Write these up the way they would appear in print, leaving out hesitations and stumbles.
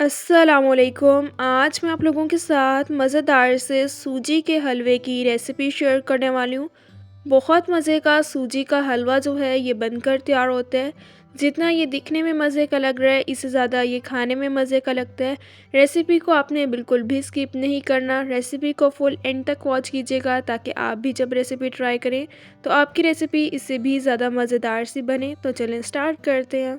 अस्सलामुअलैकुम। आज मैं आप लोगों के साथ मज़ेदार से सूजी के हलवे की रेसिपी शेयर करने वाली हूँ। बहुत मज़े का सूजी का हलवा जो है ये बनकर तैयार होता है। जितना ये दिखने में मज़े का लग रहा है इससे ज़्यादा ये खाने में मज़े का लगता है। रेसिपी को आपने बिल्कुल भी स्किप नहीं करना, रेसिपी को फुल एंड तक वॉच कीजिएगा ताकि आप भी जब रेसिपी ट्राई करें तो आपकी रेसिपी इससे भी ज़्यादा मज़ेदार सी बने। तो चलें स्टार्ट करते हैं।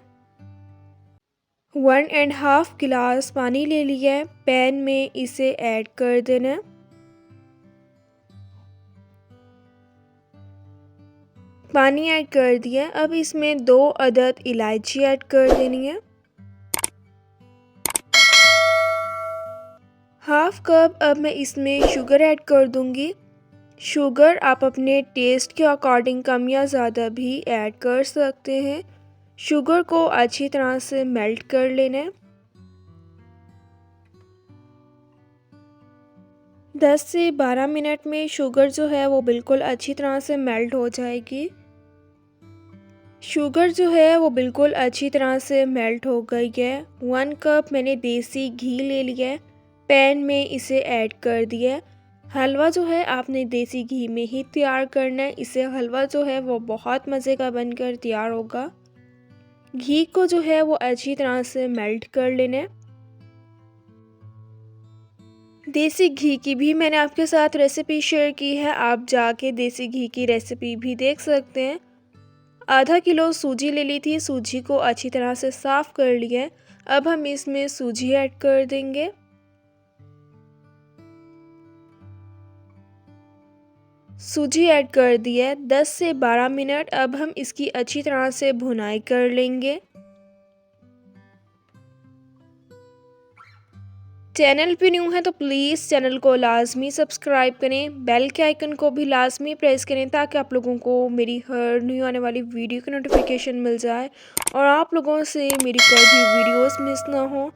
1.5 गिलास पानी ले लिया है, पैन में इसे ऐड कर देना है। पानी ऐड कर दिया है। अब इसमें 2 अदद इलायची ऐड कर देनी है। हाफ कप अब मैं इसमें शुगर ऐड कर दूंगी। शुगर आप अपने टेस्ट के अकॉर्डिंग कम या ज़्यादा भी ऐड कर सकते हैं। शुगर को अच्छी तरह से मेल्ट कर लेना है। 10 से 12 मिनट में शुगर जो है वो बिल्कुल अच्छी तरह से मेल्ट हो जाएगी। शुगर जो है वो बिल्कुल अच्छी तरह से मेल्ट हो गई है। 1 कप मैंने देसी घी ले लिया है, पैन में इसे ऐड कर दिया है। हलवा जो है आपने देसी घी में ही तैयार करना है, इससे हलवा जो है वो बहुत मज़े का बनकर तैयार होगा। घी को जो है वो अच्छी तरह से मेल्ट कर लेना है। देसी घी की भी मैंने आपके साथ रेसिपी शेयर की है, आप जाके देसी घी की रेसिपी भी देख सकते हैं। आधा किलो सूजी ले ली थी, सूजी को अच्छी तरह से साफ़ कर लिया है। अब हम इसमें सूजी ऐड कर देंगे। सूजी ऐड कर दिया है। 10 से 12 मिनट अब हम इसकी अच्छी तरह से भुनाई कर लेंगे। चैनल पे न्यू है तो प्लीज़ चैनल को लाजमी सब्सक्राइब करें, बेल के आइकन को भी लाजमी प्रेस करें ताकि आप लोगों को मेरी हर न्यू आने वाली वीडियो की नोटिफिकेशन मिल जाए और आप लोगों से मेरी कोई भी वीडियोस मिस ना हो।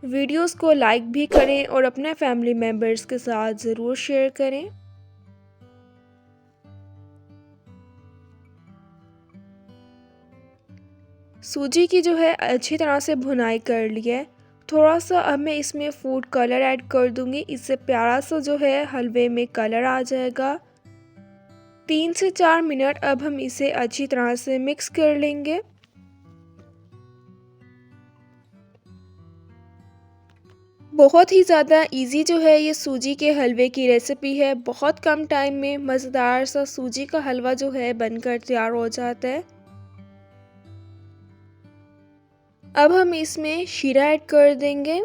वीडियोस को लाइक भी करें और अपने फैमिली मेम्बर्स के साथ ज़रूर शेयर करें। सूजी की जो है अच्छी तरह से भुनाई कर ली है। थोड़ा सा अब मैं इसमें फूड कलर ऐड कर दूंगी, इससे प्यारा सा जो है हलवे में कलर आ जाएगा। 3 से 4 मिनट अब हम इसे अच्छी तरह से मिक्स कर लेंगे। बहुत ही ज़्यादा इजी जो है ये सूजी के हलवे की रेसिपी है। बहुत कम टाइम में मज़ेदार सा सूजी का हलवा जो है बनकर तैयार हो जाता है। अब हम इसमें शीरा ऐड कर देंगे।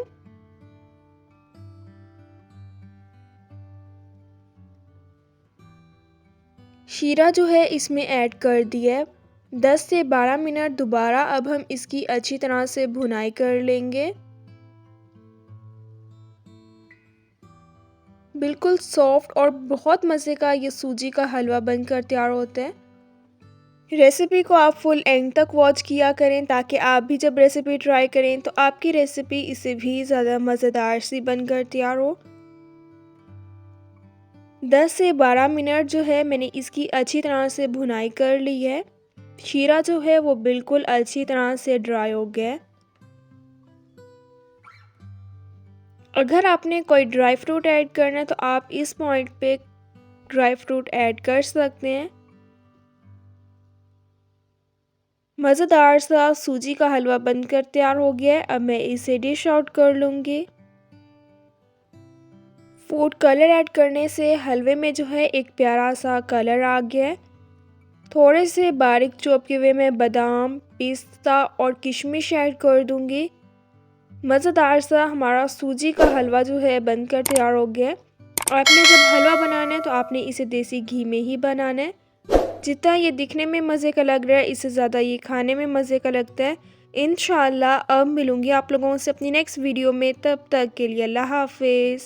शीरा जो है इसमें ऐड कर दिया है। 10 से 12 मिनट दोबारा अब हम इसकी अच्छी तरह से भुनाई कर लेंगे। बिल्कुल सॉफ्ट और बहुत मज़े का ये सूजी का हलवा बनकर तैयार होता है। रेसिपी को आप फुल एंड तक वॉच किया करें ताकि आप भी जब रेसिपी ट्राई करें तो आपकी रेसिपी इससे भी ज़्यादा मज़ेदार सी बनकर तैयार हो। 10 से 12 मिनट जो है मैंने इसकी अच्छी तरह से भुनाई कर ली है। शीरा जो है वो बिल्कुल अच्छी तरह से ड्राई हो गया है। अगर आपने कोई ड्राई फ्रूट ऐड करना है तो आप इस पॉइंट पे ड्राई फ्रूट ऐड कर सकते हैं। मज़ेदार सा सूजी का हलवा बनकर तैयार हो गया है। अब मैं इसे डिश आउट कर लूँगी। फूड कलर ऐड करने से हलवे में जो है एक प्यारा सा कलर आ गया है। थोड़े से बारीक चॉप किए हुए मैं बादाम, पिस्ता और किशमिश ऐड कर दूंगी। मज़ेदार सा हमारा सूजी का हलवा जो है बनकर तैयार हो गया है। आपने जब हलवा बनाना है तो आपने इसे देसी घी में ही बनाना है। जितना ये दिखने में मज़े का लग रहा है इससे ज़्यादा ये खाने में मज़े का लगता है। इंशाल्लाह अब मिलूँगी आप लोगों से अपनी नेक्स्ट वीडियो में, तब तक के लिए अल्लाह हाफिज़।